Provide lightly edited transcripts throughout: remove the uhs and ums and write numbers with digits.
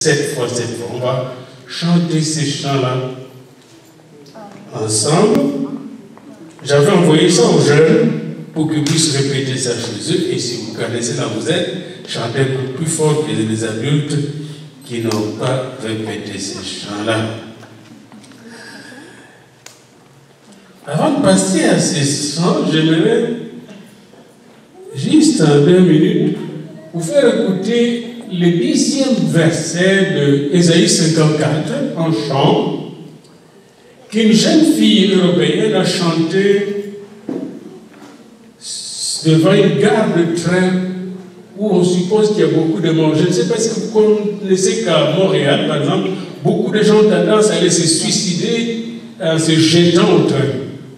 cette fois, on va chanter ces chants-là ensemble. J'avais envoyé ça aux jeunes pour qu'ils puissent répéter ça chez eux. Et si vous connaissez là où vous êtes, chantez un peu plus fort que les adultes qui n'ont pas répété ces chants-là. Avant de passer à ces chants, j'aimerais juste en 2 minutes vous faire écouter le 10e verset de Ésaïe 54, en chant, qu'une jeune fille européenne a chanté devant une gare de train où on suppose qu'il y a beaucoup de morts. Je ne sais pas si vous connaissez qu'à Montréal, par exemple, beaucoup de gens ont tendance à aller se suicider en se jetant au train,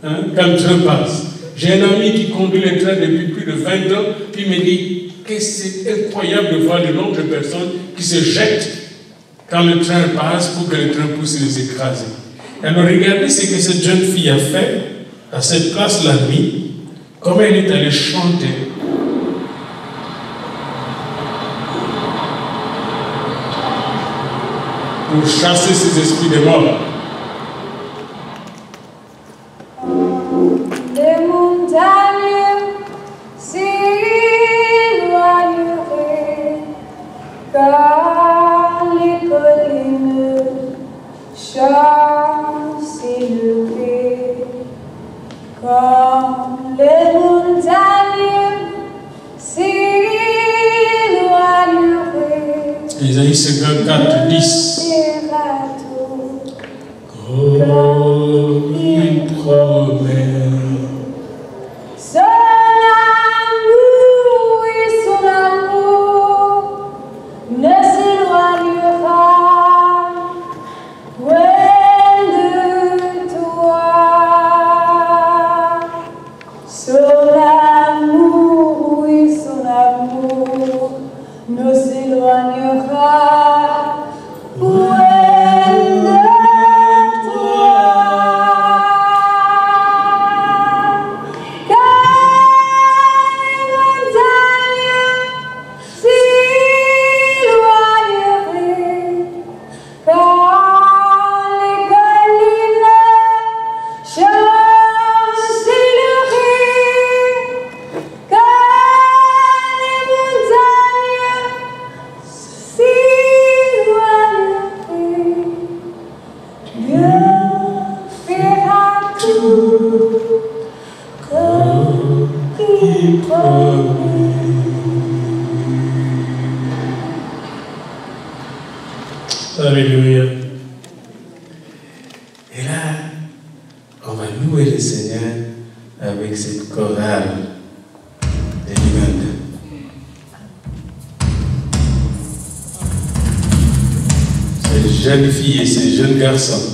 quand le train passe. J'ai un ami qui conduit le train depuis plus de 20 ans, puis il me dit que c'est incroyable de voir le nombre de personnes qui se jettent quand le train passe pour que le train puisse les écraser. Alors regardez ce que cette jeune fille a fait à cette place la nuit, comment elle est allée chanter. Pour chasser ces esprits de mort. Les montagnes s'éloigneraient, car les collines chancelleraient, quand les montagnes s'éloigneraient. Ésaïe 54, 10. Comme il promet. Son amour, oui, son amour ne s'éloignera loin de toi. Son amour, oui, son amour ne s'éloignera loin. Alléluia. Et là, on va louer le Seigneur avec cette chorale de l'Uganda. Ces jeunes filles et ces jeunes garçons.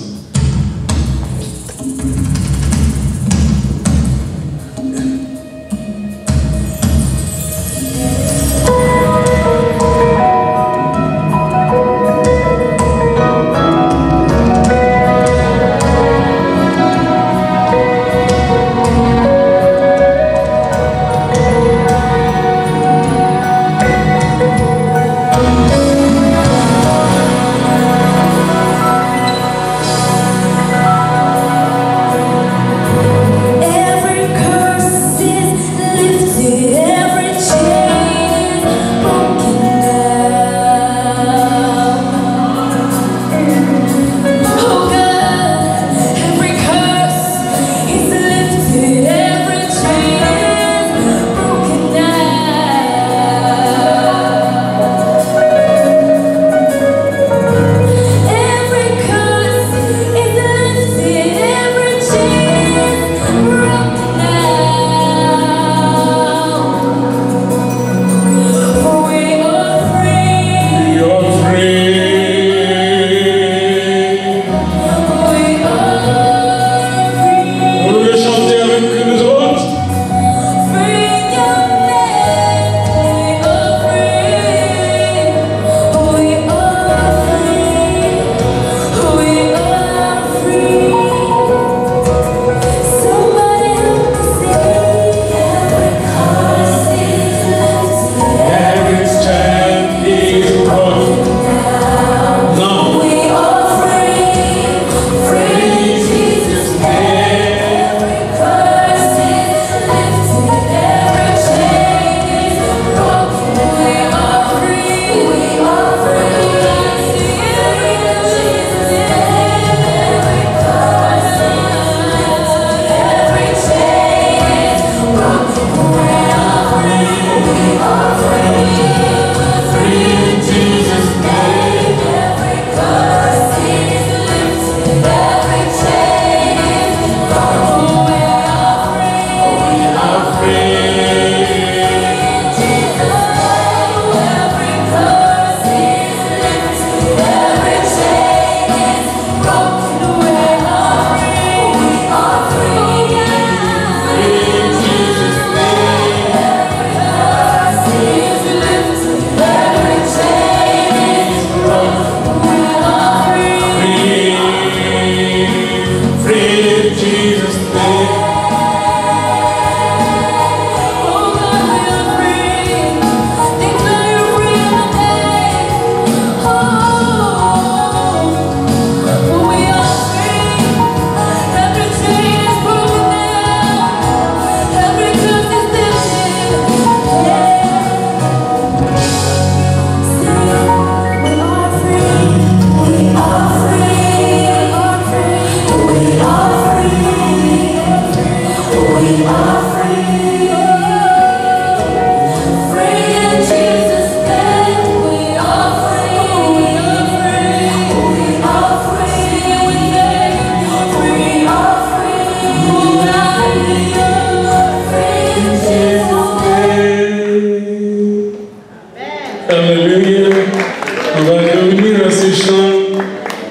chant,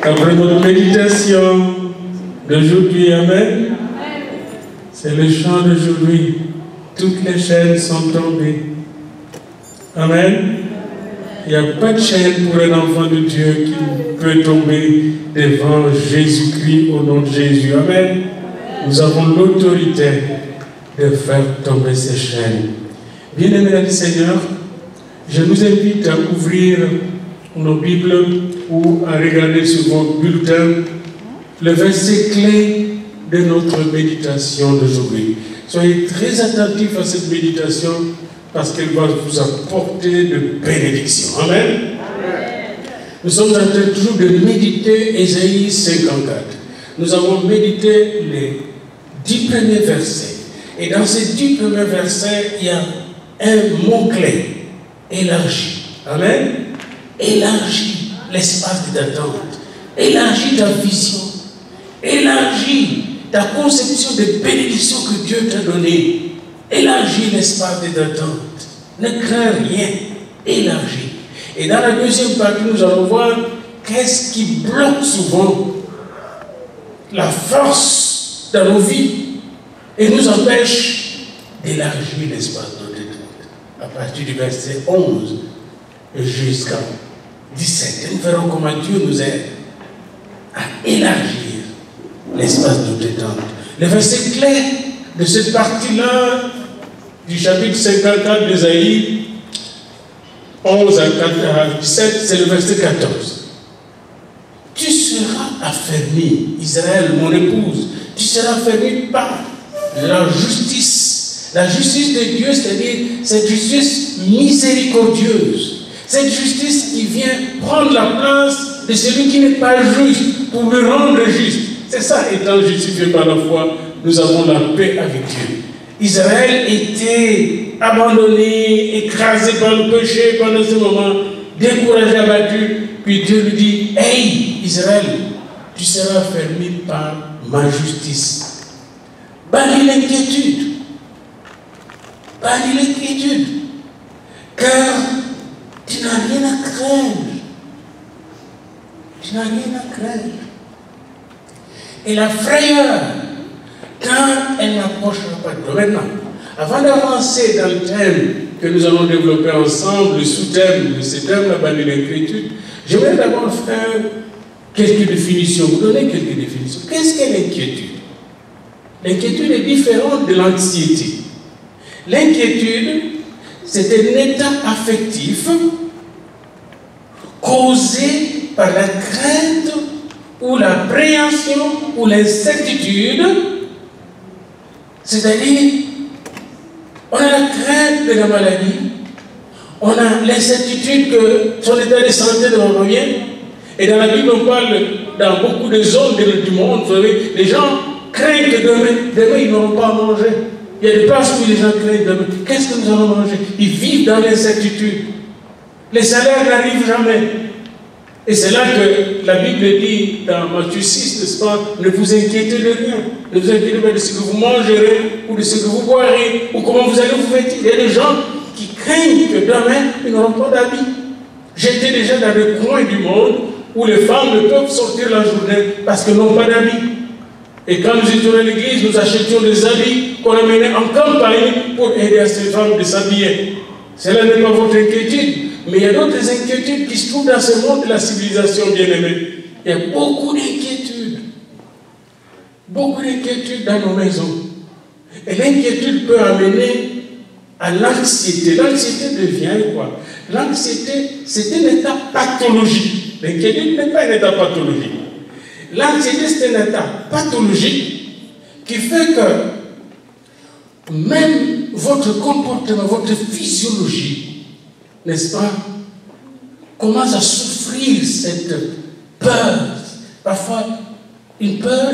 après notre méditation d'aujourd'hui. Amen. C'est le chant d'aujourd'hui. Toutes les chaînes sont tombées. Amen. Il n'y a pas de chaîne pour un enfant de Dieu qui peut tomber devant Jésus-Christ au nom de Jésus. Amen. Nous avons l'autorité de faire tomber ces chaînes. Bien-aimés du Seigneur, je nous invite à ouvrir nos Bibles ou à regarder sur vos bulletins le verset clé de notre méditation d'aujourd'hui. Soyez très attentifs à cette méditation parce qu'elle va vous apporter de bénédictions. Amen. Nous sommes en train toujours de méditer Ésaïe 54. Nous avons médité les 10 premiers versets. Et dans ces 10 premiers versets, il y a un mot-clé, élargi. Amen. Élargis l'espace d'attente. Élargis ta vision. Élargis ta conception de bénédiction que Dieu t'a donnée. Élargis l'espace d'attente. Ne crains rien. Élargis. Et dans la deuxième partie, nous allons voir qu'est-ce qui bloque souvent la force dans nos vies et nous empêche d'élargir l'espace de notre attente. À partir du verset 11 jusqu'à 17. Et nous verrons comment Dieu nous aide à élargir l'espace de notre attente. Le verset clé de cette partie-là du chapitre 54 d'Ésaïe 11 à 17, c'est le verset 14. Tu seras affermi, Israël, mon épouse, tu seras affermi par la justice. La justice de Dieu, c'est-à-dire cette justice miséricordieuse. Cette justice qui vient prendre la place de celui qui n'est pas juste pour le rendre juste. C'est ça, étant justifié par la foi, nous avons la paix avec Dieu. Israël était abandonné, écrasé par le péché pendant ce moment, découragé, abattu. Puis Dieu lui dit, hey Israël, tu seras affermi par ma justice. Bannis l'inquiétude. Bannis l'inquiétude. Car tu n'as rien à craindre. Tu n'as rien à craindre. Et la frayeur, quand elle n'approchera pas de toi. Maintenant, avant d'avancer dans le thème que nous allons développer ensemble, le sous-thème de ce thème, la bannie l'inquiétude, j'aimerais d'abord faire quelques définitions, vous donner quelques définitions. Qu'est-ce qu'est l'inquiétude? L'inquiétude est différente de l'anxiété. L'inquiétude, c'est un état affectif causé par la crainte ou l'appréhension ou l'incertitude. C'est-à-dire, on a la crainte de la maladie, on a l'incertitude que son état de santé ne revient. Et dans la Bible, on parle dans beaucoup de zones du monde, vous savez, les gens craignent que demain ils n'auront pas à manger. Il y a des places où les gens craignent demain. Qu'est-ce que nous allons manger? Ils vivent dans l'incertitude. Les salaires n'arrivent jamais. Et c'est là que la Bible dit dans Matthieu 6, n'est-ce pas, ne vous inquiétez de rien. Ne vous inquiétez pas de ce que vous mangerez ou de ce que vous boirez ou comment vous allez vous vêtir. Il y a des gens qui craignent que demain, ils n'auront pas d'habits. J'étais déjà dans le coin du monde où les femmes ne peuvent sortir la journée parce qu'elles n'ont pas d'habits. Et quand nous étions à l'église, nous achetions des habits qu'on amenait en campagne pour aider à ces femmes de s'habiller. Cela n'est pas votre inquiétude. Mais il y a d'autres inquiétudes qui se trouvent dans ce monde de la civilisation bien-aimée. Il y a beaucoup d'inquiétudes. Beaucoup d'inquiétudes dans nos maisons. Et l'inquiétude peut amener à l'anxiété. L'anxiété devient quoi? L'anxiété, c'est un état pathologique. L'inquiétude n'est pas un état pathologique. L'anxiété, c'est un état pathologique qui fait que même votre comportement, votre physiologie, n'est-ce pas, commence à souffrir cette peur. Parfois, une peur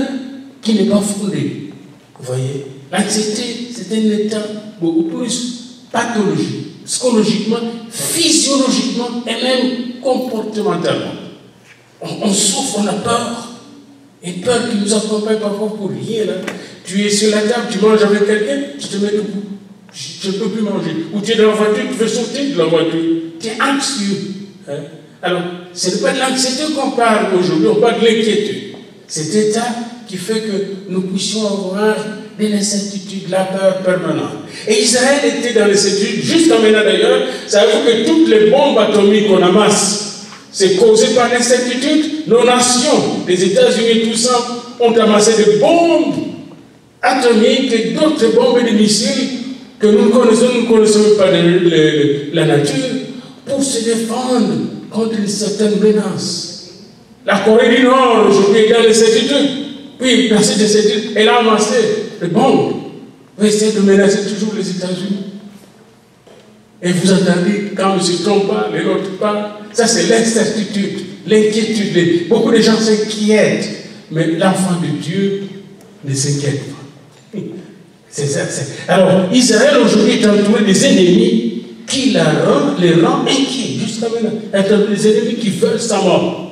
qui n'est pas fondée. Vous voyez, l'anxiété, c'est un état beaucoup plus pathologique, psychologiquement, physiologiquement et même comportementalement. On souffre, on a peur. Une peur qui nous accompagne parfois pour rien. Là. Tu es sur la table, tu manges avec quelqu'un, tu te mets debout. Je ne peux plus manger. Ou tu es dans la voiture, tu veux sortir de la voiture. Tu es anxieux. Hein? Alors, ce n'est pas de l'anxiété qu'on parle aujourd'hui, on parle de l'inquiétude. Cet état qui fait que nous puissions avoir de l'incertitude, la peur permanente. Et Israël était dans l'incertitude, jusqu'à maintenant d'ailleurs. Savez-vous que toutes les bombes atomiques qu'on amasse, c'est causé par l'incertitude. Nos nations, les États-Unis, tout ça, ont amassé des bombes atomiques et d'autres bombes et des missiles que nous ne connaissons pas de la nature, pour se défendre contre une certaine menace. La Corée du Nord, aujourd'hui, est dans l'incertitude. Puis, dans cette incertitude, elle a amassé des bombes pour essayer de menacer toujours les États-Unis. Et vous entendez, quand M. Trump parle, et l'autre parle, ça c'est l'incertitude, l'inquiétude. Beaucoup de gens s'inquiètent, mais l'enfant de Dieu ne s'inquiète pas. C'est ça. Alors, Israël aujourd'hui est entouré des ennemis qui les rend inquiets, jusqu'à maintenant. Les ennemis qui veulent sa mort.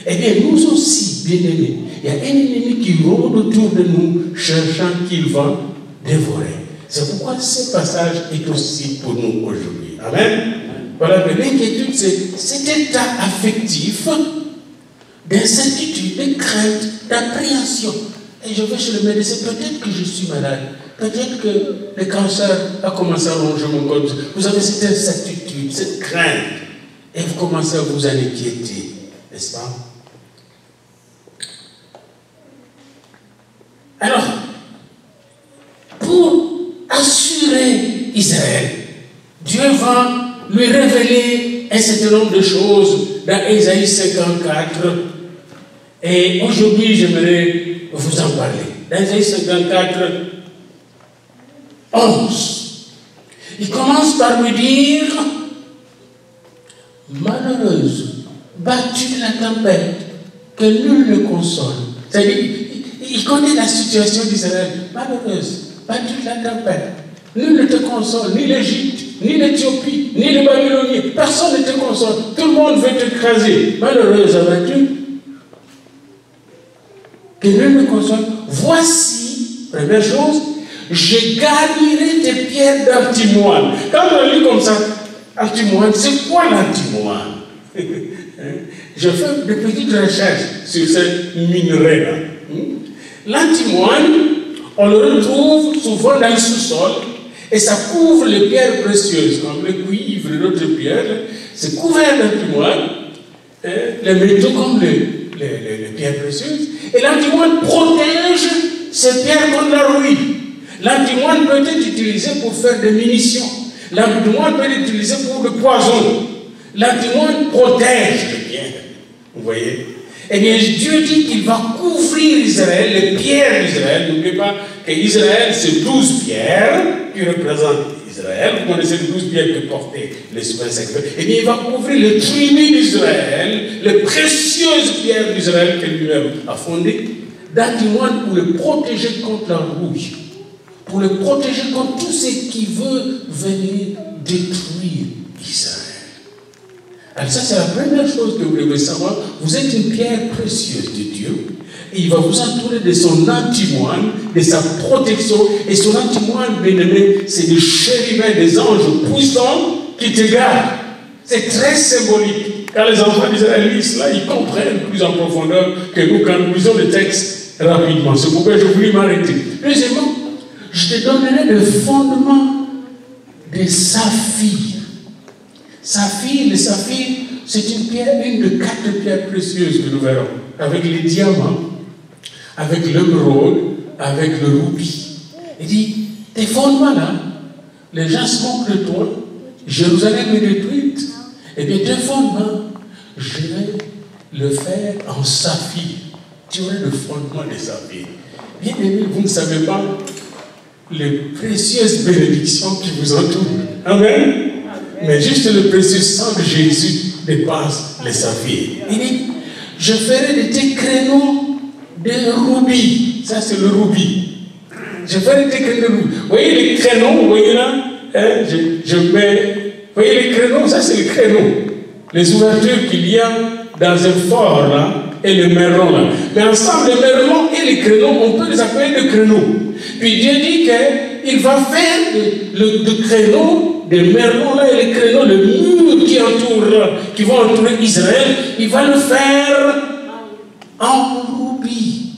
Eh bien, nous aussi, bien-aimés, il y a un ennemi qui rôde autour de nous, cherchant qu'il va dévorer. C'est pourquoi ce passage est aussi pour nous aujourd'hui. Amen. Voilà, mais l'inquiétude, c'est cet état affectif d'incertitude, de crainte, d'appréhension. Et je vais chez le médecin, peut-être que je suis malade, peut-être que le cancer a commencé à ronger mon corps. Vous avez cette incertitude, cette crainte, et vous commencez à vous en inquiéter, n'est-ce pas? Alors, pour assurer Israël, Dieu va lui révéler un certain nombre de choses dans Ésaïe 54. Et aujourd'hui, j'aimerais vous en parler. Dans Ésaïe 54, 11, il commence par lui dire: malheureuse, battue de la tempête, que nul ne console. C'est-à-dire, il connaît la situation d'Israël. Malheureuse, battue de la tempête. Nul ne te console, ni l'Égypte, ni l'Éthiopie, ni les Babyloniens. Personne ne te console. Tout le monde veut t'écraser. Malheureuse, abattue, que nul ne console. Voici, première chose, je garnirai tes pierres d'antimoine. Quand on lit comme ça, antimoine, c'est quoi l'antimoine? Je fais de petites recherches sur ce minerai-là. L'antimoine, on le retrouve souvent dans le sous-sol et ça couvre les pierres précieuses, comme le cuivre et d'autres pierres. C'est couvert d'antimoine, les métaux comme les pierres précieuses. Et l'antimoine protège ces pierres contre la rouille. L'antimoine peut être utilisé pour faire des munitions. L'antimoine peut être utilisé pour le poison. L'antimoine protège les pierres. Vous voyez? Eh bien, Dieu dit qu'il va couvrir Israël, les pierres d'Israël. N'oubliez pas qu'Israël, c'est 12 pierres qui représentent Israël. Vous connaissez les 12 pierres que portaient les souverains sacrificateurs. Eh bien, il va couvrir les tribus d'Israël, les précieuses pierres d'Israël que lui-même a fondées, d'antimoine pour le protéger contre la rouille, pour le protéger contre tout ce qui veut venir détruire Israël. Alors ça, c'est la première chose que vous devez savoir. Vous êtes une pierre précieuse de Dieu. Et il va vous entourer de son antimoine, de sa protection. Et son antimoine, bien aimé, c'est des chérubins, des anges puissants qui te gardent. C'est très symbolique. Quand les enfants d'Israël lisent cela, ils comprennent plus en profondeur que nous quand nous lisons le texte rapidement. C'est pourquoi je voulais m'arrêter. Deuxièmement, je te donnerai le fondement des saphirs. Saphir, le saphir, c'est une pierre, une de 4 pierres précieuses que nous verrons, avec les diamants, avec l'émeraude, avec le rubis. Il dit, tes fondements là, les gens se moquent de toi, Jérusalem est détruite, et bien tes fondements, je vais le faire en saphir. Tu auras le fondement des saphirs. Bien aimé, vous ne savez pas les précieuses bénédictions qui vous entourent. Amen. Mais juste le précieux sang de Jésus dépasse les saphirs. Il dit, je ferai de tes créneaux des rubis. Ça, c'est le rubis. Je ferai de tes créneaux de rubis. Vous voyez les créneaux, vous voyez là, je mets. Vous voyez les créneaux, ça, c'est les créneaux. Les ouvertures qu'il y a dans un fort là, et le merlon là. Mais ensemble, le merlon et les créneaux, on peut les appeler des créneaux. Puis Dieu dit qu'il va faire le créneau des merlons là et les créneaux, le mur qui vont entourer Israël, il va le faire en rubis.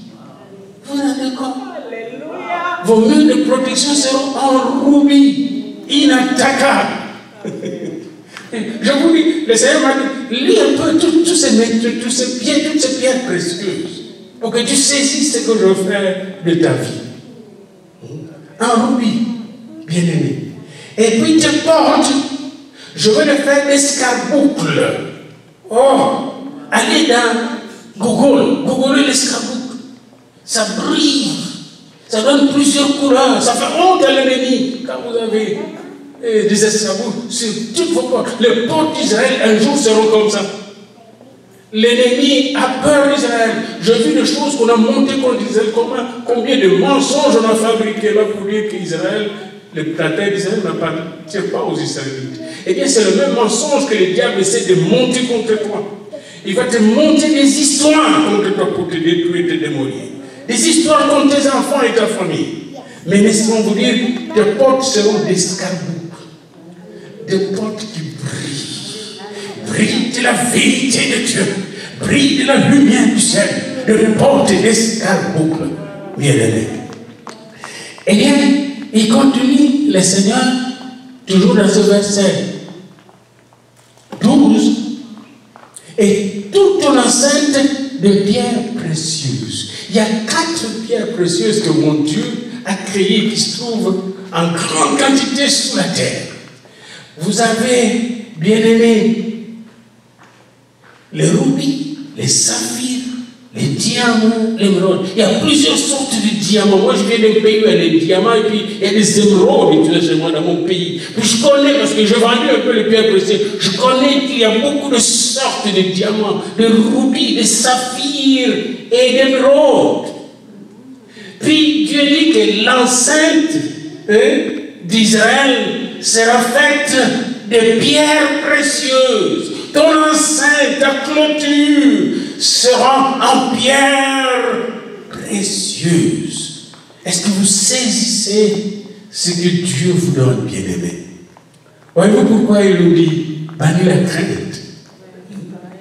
Vous vous rendez compte? Vos murs de protection seront en rubis, inattaquables. Je vous dis, le Seigneur m'a dit, lis un peu toutes ces pierres précieuses, pour que tu saisisses ce que je veux faire de ta vie. En rubis, bien-aimé. Et puis tes portes, je veux le faire d'escarboucle. Oh, allez dans Google l'escarboucle. Ça brille, ça donne plusieurs couleurs, ça fait honte à l'ennemi quand vous avez des escarboucles sur toutes vos portes. Les portes d'Israël un jour seront comme ça. L'ennemi a peur d'Israël. J'ai vu des choses qu'on a montées contre Israël. Combien de mensonges on a fabriqués là pour dire qu'Israël, la terre d'Israël n'appartient pas aux Israélites. Eh bien, c'est le même mensonge que le diable essaie de monter contre toi. Il va te monter des histoires contre toi pour te détruire, te démolir. Des histoires contre tes enfants et ta famille. Mais laissez-moi vous dire, tes portes seront d'escarboucles. Des portes qui brillent de la vérité de Dieu, brillent de la lumière du ciel, de portes d'escarboucles, bien-aimés. Eh bien, il continue, le Seigneur, toujours dans ce verset 12, et toute une enceinte de pierres précieuses. Il y a 4 pierres précieuses que mon Dieu a créées qui se trouvent en grande quantité sur la terre. Vous avez, bien aimé, les rubis, les saphirs, les diamants, l'émeraude. Il y a plusieurs sortes de diamants. Moi, je viens d'un pays où il y a des diamants et puis il y a des émeraudes chez moi dans mon pays. Puis je connais, parce que j'ai vendu un peu les pierres précieuses, je connais qu'il y a beaucoup de sortes de diamants, de rubis, de saphirs et d'émeraudes. Puis Dieu dit que l'enceinte d'Israël sera faite de pierres précieuses. Ton enceinte, ta clôture sera en pierres précieuses. Est-ce que vous saisissez ce que Dieu vous donne, bien-aimé? Voyez-vous pourquoi il nous dit bannis la crainte?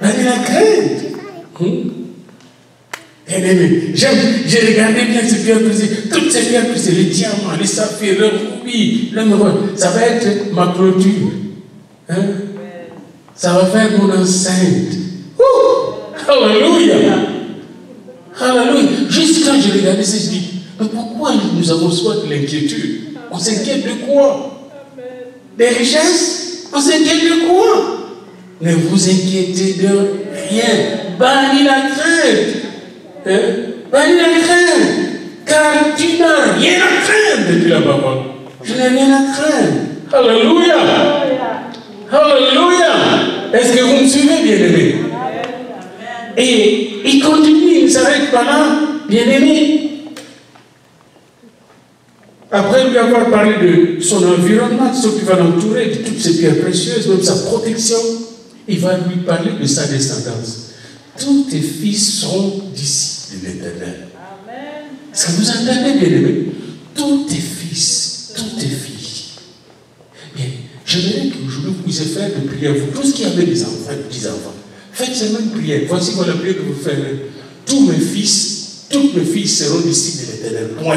Bannis la crainte. Bien-aimé, j'ai regardé bien ces pierres précieuses, toutes ces pierres précieuses, les diamants, les saphirs, le rubis, l'émeraude, ça va être ma clôture. Ça va faire mon enceinte. Alléluia! Alléluia! Juste quand je regardais ça, je dis, mais pourquoi nous avons soit de l'inquiétude? On s'inquiète de quoi? Des richesses? On s'inquiète de quoi? Ne vous inquiétez de rien. Bannis la crainte. Bannis la crainte. Car tu n'as rien à craindre, dit la parole. Je n'ai rien à craindre. Alléluia! Alléluia! Est-ce que vous me suivez, bien-aimé? Et il continue, il ne s'arrête pas là, bien-aimé. Après lui avoir parlé de son environnement, de ce qui va l'entourer, de toutes ces pierres précieuses, même sa protection, il va lui parler de sa descendance. Tous tes fils seront disciples de l'Éternel. Est-ce que vous entendez, bien-aimé? Tous tes fils, toutes tes filles. Bien, j'aimerais qu'aujourd'hui vous puissiez faire de prière, vous tous qui avez des enfants, des petits-enfants, faites cette même prière. Voici la prière que vous ferez. Tous mes fils, toutes mes filles seront disciples de l'Éternel. Point.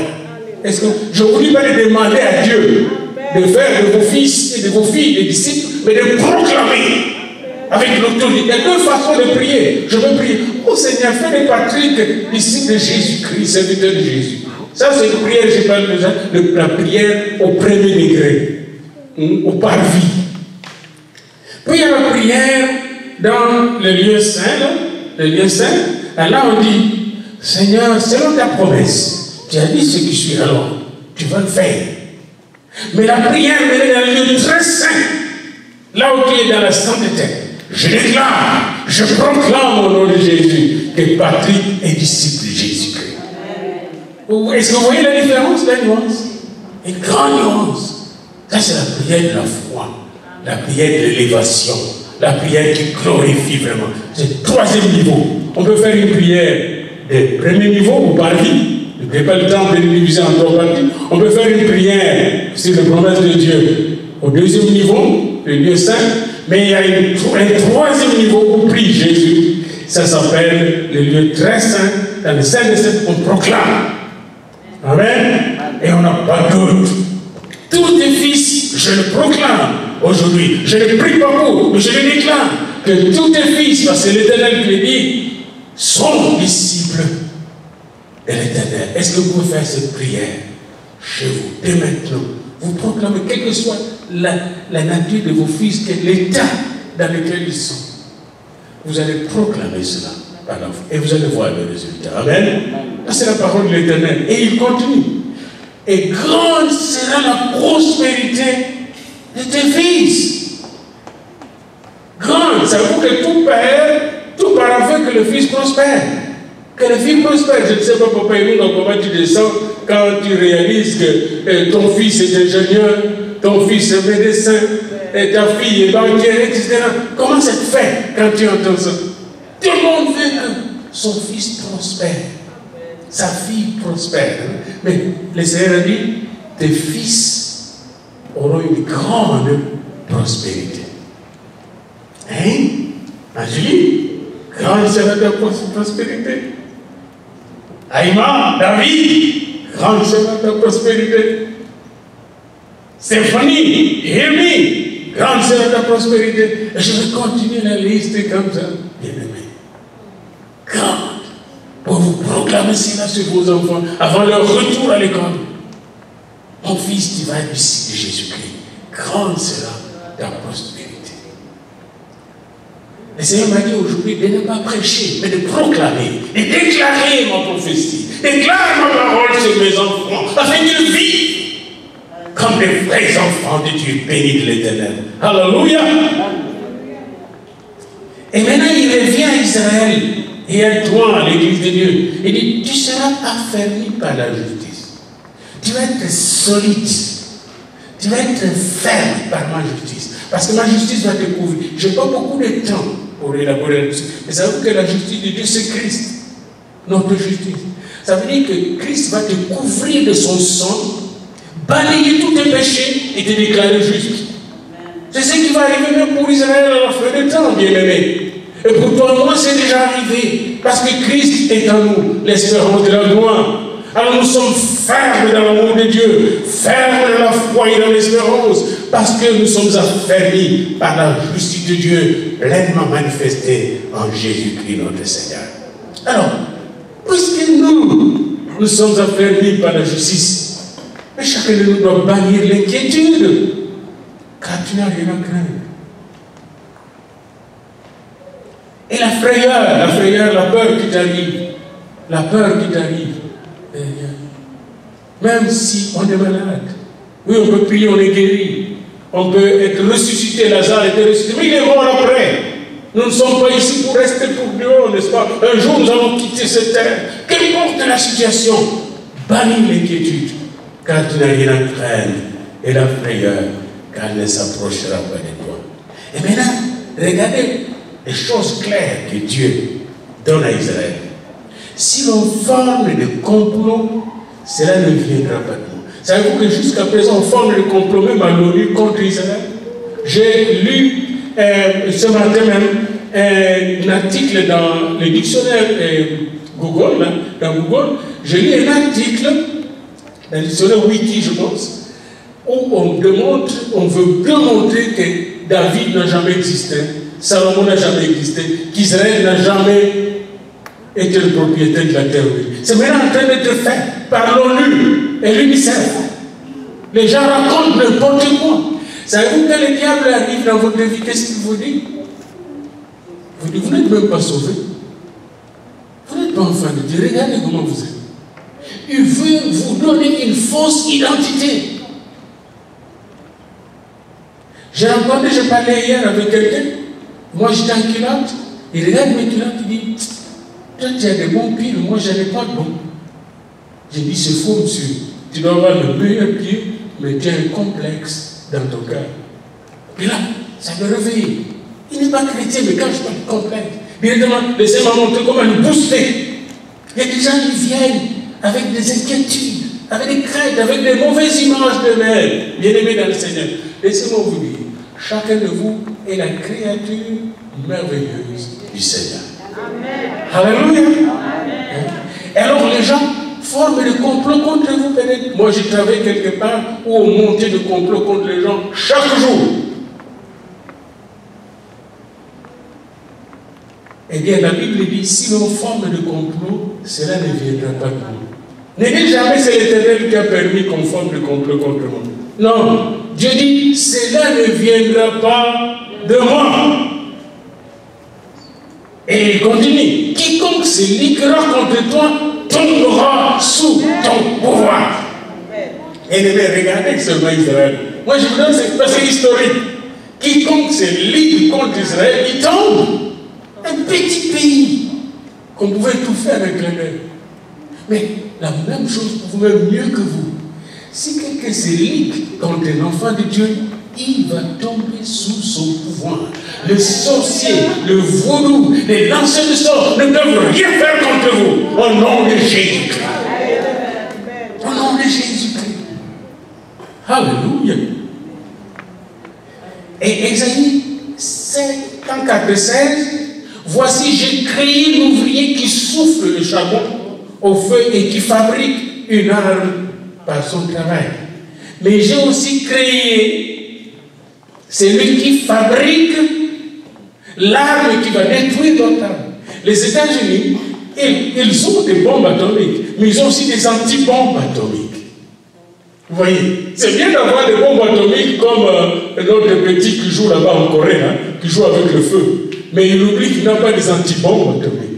Est-ce que je vous dis pas de demander à Dieu de faire de vos fils et de vos filles des disciples, mais de proclamer avec l'autorité. Il y a 2 façons de prier. Je veux prier. Oh Seigneur, fais de Patrick disciple de Jésus-Christ, serviteur de Jésus. Ça, c'est une prière, je parle de la prière au premier degré, au parvis. Puis il y a la prière dans le lieu saint, le lieu saint. Là, on dit, Seigneur, selon ta promesse, tu as dit ce qui suit alors, tu vas le faire. Mais la prière est dans le lieu très saint, là où tu es dans la sainteté. Je déclare, je proclame au nom de Jésus que Patrick est disciple de Jésus-Christ. Est-ce que vous voyez la différence, la nuance? Une grande nuance. Ça, c'est la prière de la foi, la prière de l'élévation, la prière qui glorifie vraiment. C'est le 3e niveau. On peut faire une prière de premier niveau ou parvis. Je n'ai pas le temps de le diviser en 3 parties. On peut faire une prière sur les promesses de Dieu au 2e niveau, le lieu saint. Mais il y a un troisième niveau où prie Jésus. Ça s'appelle le lieu très saint. Dans le Saint des Saints, on proclame. Amen. Et on n'a pas d'autre. Tous tes fils, je le proclame aujourd'hui. Je ne prie pas pour, mais je le déclare. Que tous tes fils, parce que l'Éternel le dit, sont disciples de l'Éternel. Est-ce que vous pouvez faire cette prière chez vous, dès maintenant? Vous proclamez, quelle que soit la nature de vos fils, l'état dans lequel ils sont. Vous allez proclamer cela par la foi et vous allez voir le résultat. Amen. C'est la parole de l'Éternel. Et il continue. Et grande sera la prospérité de tes fils. Grande, ça veut dire que tout parent veut que le fils prospère. Que le fils prospère. Je ne sais pas, papa et nous, comment tu descends quand tu réalises que ton fils est ingénieur, ton fils est médecin, et ta fille est banquière, etc. Comment ça te fait quand tu entends ça? Tout le monde veut que son fils prospère, sa fille prospère. Mais le Seigneur a dit, tes fils auront une grande prospérité. Hein? Angélique, grande sera ta prospérité. Aïma, David, grande sera ta prospérité. Stéphanie, Rémi, grande sera ta prospérité. Et je vais continuer la liste comme ça, bien-aimé. Grande. Pour vous proclamer cela sur vos enfants avant leur retour à l'école. Mon fils, tu vas être disciple de Jésus-Christ. Grande sera ta prospérité. Le Seigneur m'a dit aujourd'hui de ne pas prêcher, mais de proclamer, de déclarer ma prophétie. Déclare ma parole sur mes enfants, afin qu'ils vivent comme des vrais enfants de Dieu, bénis de l'Éternel. Alléluia. Et maintenant, il revient à Israël et à toi, à l'église de Dieu. Il dit, tu seras affermi par la justice. Tu vas être solide. Tu vas être ferme par ma justice. Parce que ma justice va te couvrir. Je n'ai pas beaucoup de temps pour élaborer là-dessus. Mais ça veut dire que la justice de Dieu, c'est Christ. Notre justice. Ça veut dire que Christ va te couvrir de son sang, balayer tous tes péchés et te déclarer juste. C'est ce qui va arriver même pour Israël à la fin du temps, bien-aimé. Et pour toi et moi, c'est déjà arrivé. Parce que Christ est en nous, l'espérance de la gloire. Alors nous sommes fermes dans l'amour de Dieu, fermes dans la foi et dans l'espérance, parce que nous sommes affermis par la justice de Dieu, pleinement manifestée en Jésus-Christ notre Seigneur. Alors, puisque nous sommes affermis par la justice, mais chacun de nous doit bannir l'inquiétude, car tu n'as rien à craindre. Et la frayeur, la peur qui t'arrive, même si on est malade, oui, on peut prier, on est guéri, on peut être ressuscité, Lazare était ressuscité, mais il est mort après. Nous ne sommes pas ici pour rester pour Dieu, n'est-ce pas? Un jour, nous allons quitter cette terre. Qu'importe la situation, bannis l'inquiétude, car tu n'as rien à craindre, et la frayeur, car elle ne s'approchera pas de toi. Et maintenant, regardez les choses claires que Dieu donne à Israël. Si l'on forme des complots, cela ne viendra pas de nous. Savez-vous que jusqu'à présent, on forme des complots même à l'ONU contre Israël? J'ai lu ce matin même un article dans le dictionnaire Google, là, dans Google, j'ai lu un article dans le dictionnaire Wiki, je pense, où on veut démontrer que David n'a jamais existé, Salomon n'a jamais existé, qu'Israël n'a jamais été le propriétaire de la terre. C'est maintenant en train d'être fait par l'ONU et l'UNICEF. Les gens racontent n'importe quoi. Savez-vous que le diable arrive dans votre vie, qu'est-ce qu'il vous dit? Vous n'êtes même pas sauvé. Vous n'êtes pas enfant de Dieu. Regardez comment vous êtes. Il veut vous donner une fausse identité. J'ai parlé hier avec quelqu'un. Moi, j'étais en culotte. Il regarde mes culottes, il dit, toi, tu as des bons pieds, mais moi, je n'ai pas de bons. J'ai dit, c'est faux, monsieur. Tu dois avoir le meilleur pied, mais tu as un complexe dans ton cœur. Et là, ça me réveille. Il n'est pas chrétien, mais quand je parle de complexe, directement, laissez-moi montrer comment le booster. Il y a des gens qui viennent avec des inquiétudes, avec des craintes, avec des mauvaises images d'eux-mêmes. Bien-aimés dans le Seigneur. Laissez-moi vous dire, chacun de vous est la créature merveilleuse du Seigneur. Amen. Alléluia. Amen. Et alors les gens forment des complots contre vous peut-être. Moi j'ai travaillé quelque part où on montait des complots contre les gens chaque jour. Eh bien la Bible dit, si l'on forme des complots, cela ne viendra pas de nous. Ne dites jamais c'est l'Éternel qui a permis qu'on forme des complots contre moi. Non, Dieu dit, cela ne viendra pas de moi. Et il continue, quiconque se liguera contre toi tombera sous ton pouvoir. Et regardez seulement Israël. Moi je vous donne cette passage historique. Quiconque se ligue contre Israël, il tombe. Un petit pays qu'on pouvait tout faire avec les mains. Mais la même chose pour vous-même, mieux que vous. Si quelqu'un se ligue contre un enfant de Dieu, il va tomber sous son pouvoir. Le sorcier, le vaudou, les lanceurs de sorts ne peuvent rien faire contre vous. Au nom de Jésus-Christ. Au nom de Jésus-Christ. Alléluia. Et Ésaïe 54:16, voici, j'ai créé l'ouvrier qui souffle le charbon au feu et qui fabrique une arme par son travail. Mais j'ai aussi créé celui qui fabrique l'arme qui va détruire notre arme. Les États-Unis, ils ont des bombes atomiques, mais ils ont aussi des anti-bombes atomiques. Vous voyez, c'est bien d'avoir des bombes atomiques comme notre petit qui joue là-bas en Corée, hein, qui joue avec le feu. Mais il oublie qu'il n'a pas des anti-bombes atomiques.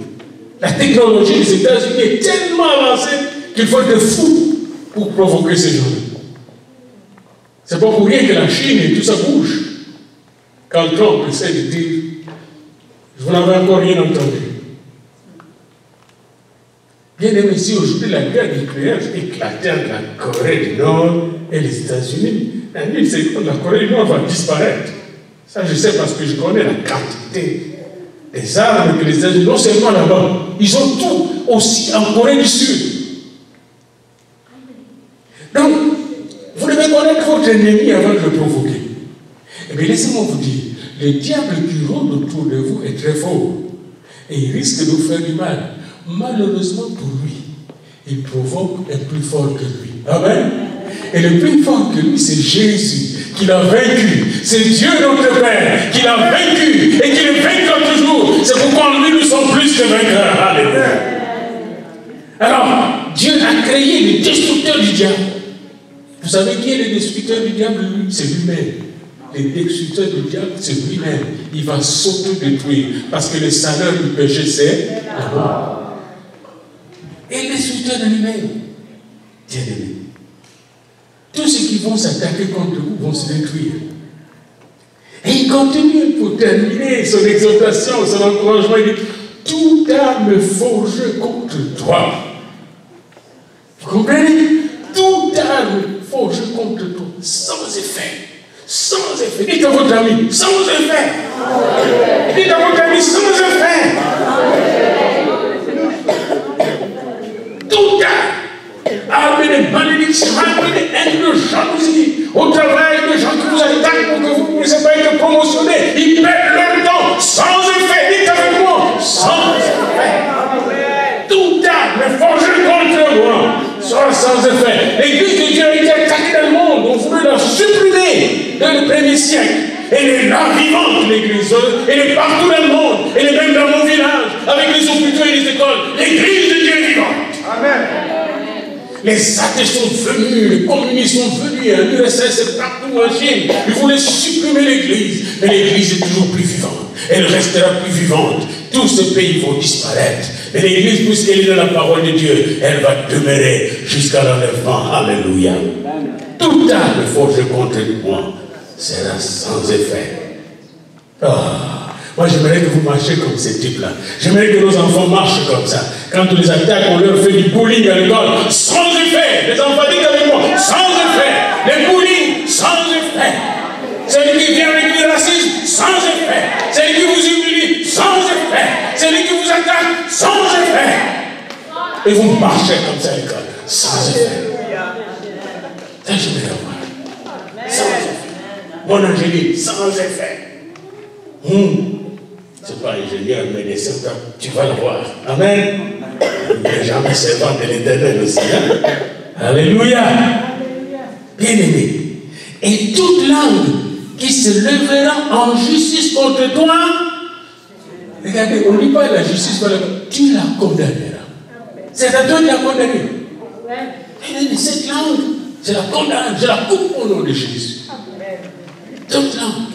La technologie des États-Unis est tellement avancée qu'il faut être fou pour provoquer ces gens-là. C'est pas pour rien que la Chine et tout ça bouge. Quand Trump essaie de dire, je vous n'avais encore rien entendu. Bien aimé, si aujourd'hui la guerre nucléaire éclatait entre la Corée du Nord et les États-Unis, en une seconde, la Corée du Nord va disparaître. Ça, je sais parce que je connais la quantité des armes que les États-Unis, non seulement là-bas, ils ont tout aussi en Corée du Sud. Donc, vous devez connaître votre ennemi avant de le provoquer. Eh bien, laissez-moi vous dire, le diable qui rôde autour de vous est très fort. Et il risque de vous faire du mal. Malheureusement pour lui, il provoque un plus fort que lui. Amen. Et le plus fort que lui, c'est Jésus, qui l'a vaincu. C'est Dieu notre Père, qui l'a vaincu et qui le vaincra toujours. C'est pourquoi en lui, nous sommes plus que vainqueurs. Alléluia. Alors, Dieu a créé le destructeur du diable. Vous savez qui est le destructeur du diable? C'est lui-même. Le destructeur du diable, c'est lui-même. Il va s'auto-détruire. Parce que le salaire du péché, c'est la mort. Et le destructeur de lui-même, bien-aimé. Tous ceux qui vont s'attaquer contre vous vont se détruire. Et il continue pour terminer son exhortation, son encouragement. Il dit, toute arme forgée contre toi. Vous comprenez? Toute arme forgée contre toi, sans effet. Sans effet. Dites à votre ami, sans effet. Dites à votre ami, sans effet. Toute arme de malédiction, arme de haine, de jalousie, au travail de gens qui vous attaquent pour que vous ne puissiez pas être promotionnés, ils perdent leur temps, sans effet. Dites avec moi, sans effet. Toute arme forgée contre moi sera sans effet. L'église de Dieu a été attaquée dans le monde, on voulait la supprimer dans le premier siècle. Elle est là vivante, l'église, elle est partout dans le monde, elle est même dans mon village, avec les hôpitaux et les écoles. L'église de Dieu est vivante. Amen. Les athées sont venus, les communistes sont venus, l'URSS est partout en Chine. Ils voulaient supprimer l'église, mais l'église est toujours plus vivante. Elle restera plus vivante. Tous ces pays vont disparaître. Et l'église, puisqu'elle est dans la parole de Dieu, elle va demeurer jusqu'à l'enlèvement. Alléluia. Toute arme forgée contre moi sera sans effet. Moi, j'aimerais que vous marchiez comme ces types-là. J'aimerais que nos enfants marchent comme ça. Quand on les attaque, on leur fait du bullying à l'école. Sans effet. Les enfants, dites avec moi. Sans effet. Les bullying, sans effet. Celui qui vient avec le racisme, sans effet. Celui qui vous humilie, sans effet. Celui qui vous attaque, sans effet. Et vous marchez comme ça à l'école. Sans effet. Ça, je vais l'avoir. Sans effet. Mon Angélique, sans effet. C'est pas ingénieur, mais des certains, tu vas le voir. Amen. Mais jamais servant de l'Éternel aussi. Hein? Alléluia. Bien aimé. Et toute langue qui se lèvera en justice contre toi, regardez, on ne dit pas la justice, tu la condamneras. C'est à toi de la condamner. Et cette langue, je la condamne, je la coupe au nom de Jésus. Toute langue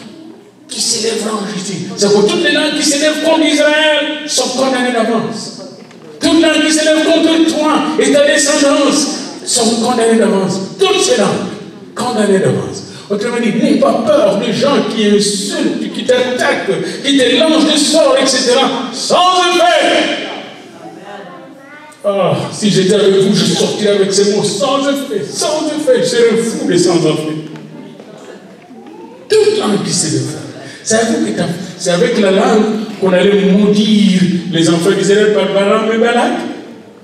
qui s'élèvera en justice. C'est pour toutes les langues qui s'élèvent contre Israël sont condamnées d'avance. Toutes les langues qui s'élèvent contre toi et ta descendance sont condamnées d'avance. Toutes ces langues condamnées d'avance. Autrement dit, n'aie pas peur des gens qui insultent, qui t'attaquent, qui te lancent des sorts, etc. Sans effet. Ah, si j'étais avec vous, je sortirais avec ces mots sans effet, sans effet. Je serais fou des sans effet. Toute langue qui s'élève. C'est avec la langue qu'on allait maudire les enfants d'Israël par Balaam et Balak.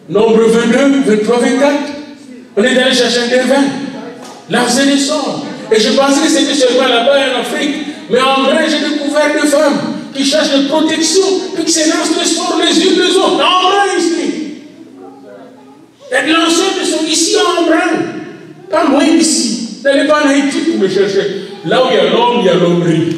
Nombre 22, 23, 24. On est allé chercher des vins, lancer des sorts. Et je pensais que c'était seulement là-bas en Afrique. Mais en vrai, j'ai découvert des femmes qui cherchent de protection, puis qui se lancent les sorts les unes les autres. En vrai, ici. Les lanceurs sont ici en vrai. Pas loin d'ici. N'allez pas en Haïti pour me chercher. Là où il y a l'homme, il y a l'hommerie.